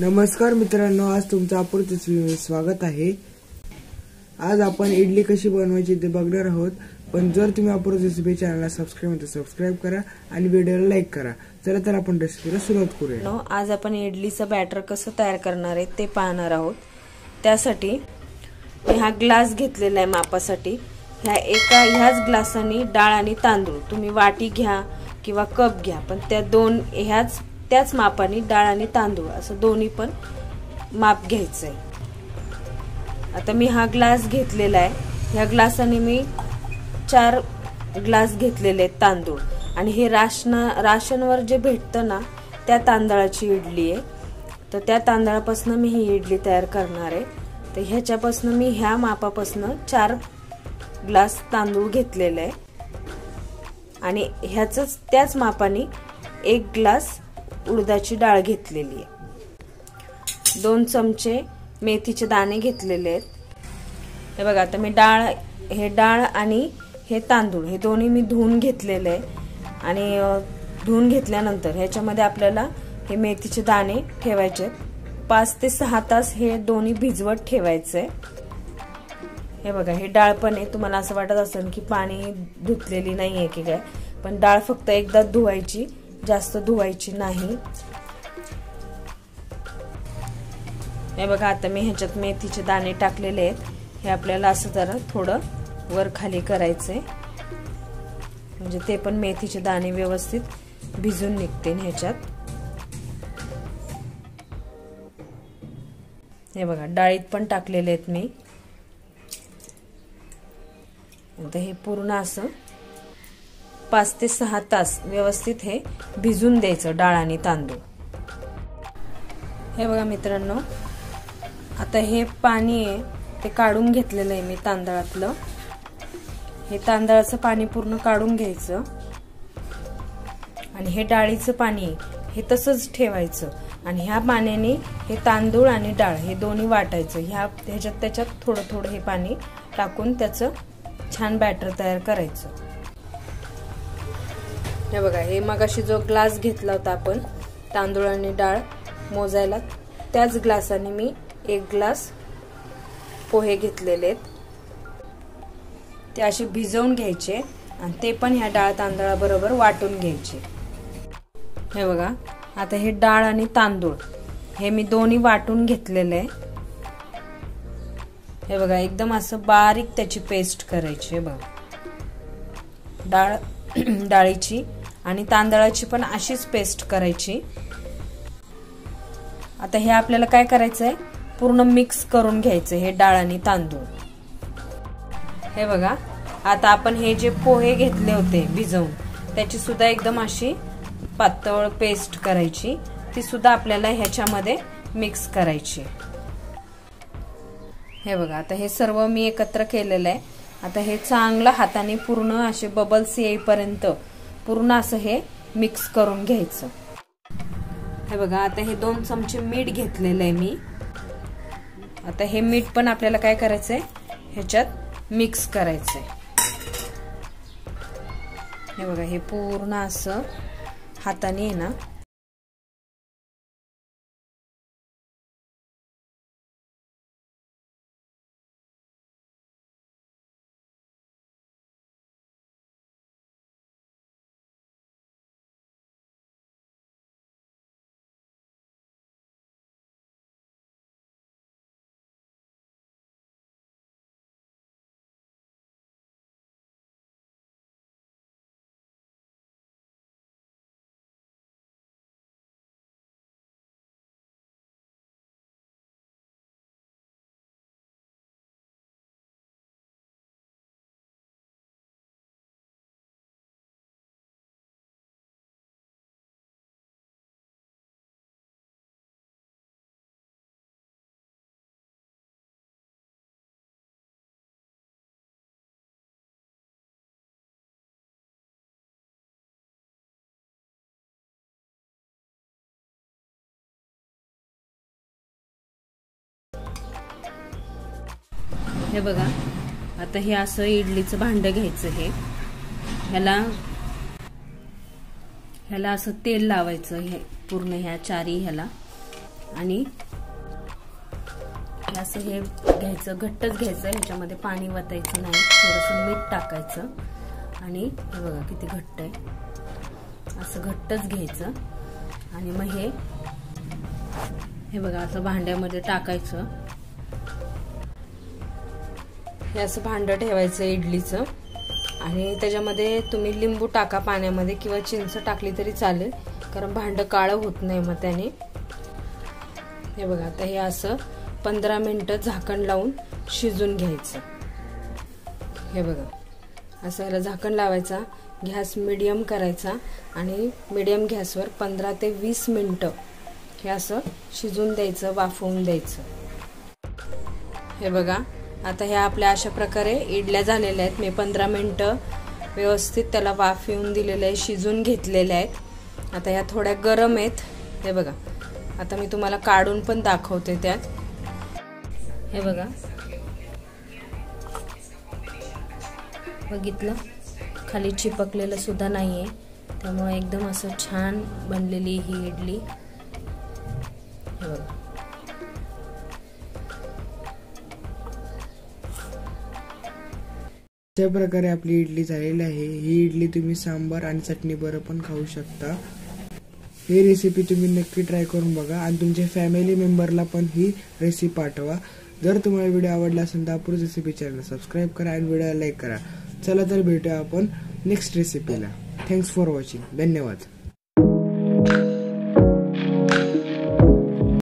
नमस्कार मित्रांनो, आज तुमचं आपलं स्वागत आहे। आज आपण इडली कशी बनवायची ते बघणार आहोत। पण जर तुम्ही आपलं रेसिपी चॅनलला सबस्क्राइब करा आणि व्हिडिओला लाईक करा। चला तर आपण रेसिपीला सुरुवात करूया। आज आपण इडलीचं बॅटर कसं तयार करणार आहे ते पाहणार आहोत। त्यासाठी मी हा ग्लास घेतलेला आहे मापासाठी। ह्याच ग्लासाने डाळ आणि तांदूळ, तुम्ही वाटी घ्या किंवा कप घ्या, पण त्याच मापाने डाळ आणि तांदूळ असं दोन्ही पण माप घ्यायचंय। आता मी हा ग्लास घेतलेला आहे। ह्या ग्लासाने मी 4 ग्लास घेतलेले आहेत तांदूळ, आणि हे राशनवर जे भेटतं ना त्या तांदळाची इडली आहे। तर त्या तांदळापासून मी ही इडली तयार करणार आहे। तर ह्याच्यापासून मी ह्या मापापासून 4 ग्लास तांदूळ घेतलेले आहे, आणि त्याच मापाने 1 ग्लास उडदाची डाळ घेतलेली आहे। 2 चमचे मेथीचे दाणे घेतलेले आहेत। हे बघा, आता मी डाळ आणि हे तांदूळ हे दोन्ही मी धुवून घेतलेले आहे, आणि धुवून घेतल्यानंतर ह्याच्यामध्ये आपल्याला हे मेथीचे दाणे ठेवायचे 5 ते 6 तास हे दोन्ही भिजवत ठेवायचे। हे बघा, हे डाळ पण आहे। तुम्हाला असं वाटत असेल की पाणी धुतलेली नाहीये की काय, पण डाळ फक्त एकदा धुवायची, जास्त धुवायची नाही। हे बघा, आता मी ह्याच्यात मेथीचे दाणे टाकलेले आहेत। हे आपल्याला असं जरा थोडं वर खाली करायचंय, म्हणजे ते पण मेथीचे दाणे व्यवस्थित भिजून निघतील ह्याच्यात। हे बघा, डाळीत पण टाकलेले आहेत मी। आता हे पूर्ण असं 5 ते 6 तास व्यवस्थित हे भिजून द्यायचं, डाळ आणि तांदूळ। हे बघा मित्रांनो, आता हे पाणी आहे ते काढून घेतलेलं आहे मी तांदळातलं। हे तांदळाचं पाणी पूर्ण काढून घ्यायचं, आणि हे डाळीचं पाणी हे तसंच ठेवायचं, आणि ह्या पाण्याने हे तांदूळ आणि डाळ हे दोन्ही वाटायचं। त्याच्यात थोडं थोडं हे पाणी टाकून त्याचं छान बॅटर तयार करायचं। हे बघा, हे मगाशी जो ग्लास घेतला होता आपण तांदूळ आणि डाळ मोजायला, त्याच ग्लासाने मी 1 ग्लास पोहे घेतलेले आहेत। ते असे भिजवून घ्यायचे, आणि ते पण ह्या डाळ तांदळाबरोबर वाटून घ्यायचे। हे बघा, आता हे डाळ आणि तांदूळ हे मी दोन्ही वाटून घेतलेले आहे। हे बघा, एकदम असं बारीक त्याची पेस्ट करायची। हे बघा, डाळीची आणि तांदळाची पण अशीच पेस्ट करायची। आता हे आपल्याला काय करायचंय, पूर्ण मिक्स करून घ्यायचं हे डाळ आणि तांदूळ। हे बघा, आता आपण हे जे पोहे घेतले होते भिजवून, त्याची सुद्धा एकदम अशी पातळ पेस्ट करायची। ती सुद्धा आपल्याला ह्याच्यामध्ये मिक्स करायची। हे बघा, आता हे सर्व मी एकत्र केलेलं आहे। आता हे चांगलं हाताने पूर्ण असे बबल्स येईपर्यंत पूर्ण असं हे मिक्स करून घ्यायचं। हे बघा, आता हे 2 चमचे मीठ घेतलेलं आहे मी। आता हे मीठ पण आपल्याला काय करायचंय, ह्याच्यात मिक्स करायचंय। हे बघा, हे पूर्ण असं हाताने आहे ना हे बघा, आता हे असं इडलीचं भांड घ्यायचं। ह्याला असं तेल लावायचं, हे पूर्ण ह्या चारी ह्याला आणि असं हे घ्यायचं, घट्टच घ्यायचं, ह्याच्यामध्ये पाणी वतायचं नाही, थोडंसं मीठ टाकायचं आणि हे बघा किती घट्ट आहे, असं घट्टच घ्यायचं आणि मग हे बघा असं भांड्यामध्ये टाकायचं. हे असं भांडं ठेवायचं इडलीचं आणि त्याच्यामध्ये तुम्ही लिंबू टाका पाण्यामध्ये किंवा चिंच टाकली तरी चालेल, कारण भांडं काळं होत नाही मग त्याने. हे बघा आता हे असं 15 मिनिटं झाकण लावून शिजून घ्यायचं. हे बघा असं याला झाकण लावायचा, गॅस मीडियम करायचा आणि मीडियम गॅसवर 15 ते 20 मिनिटं हे असं शिजून द्यायचं, वाफवून द्यायचं. हे बघा आता ह्या आपल्या अशा प्रकारे इडल्या झालेल्या आहेत. मी 15 मिनिटं व्यवस्थित त्याला वाफ येऊन दिलेलं आहे, शिजून घेतलेल्या आहेत. आता ह्या थोड्या गरम आहेत. हे बघा आता मी तुम्हाला काढून पण दाखवते त्यात. हे बघा बघितलं, खाली चिपकलेलं सुद्धा नाहीये, त्यामुळे एकदम असं छान बनलेली ही इडली. हे बघा अशा प्रकारे आपली इडली झालेली आहे. ही इडली तुम्ही सांबार आणि चटणी बरोबर पण खाऊ शकता. ही रेसिपी तुम्ही नक्की ट्राय करून बघा आणि तुमच्या फॅमिली मेंबरला पण ही रेसिपी पाठवा. जर तुम्हाला व्हिडिओ आवडला असेल तर अपूर्व रेसिपी चॅनल सबस्क्राईब करा आणि व्हिडिओला लाईक करा. चला तर भेटूया आपण नेक्स्ट रेसिपीला. Thanks for watching. धन्यवाद.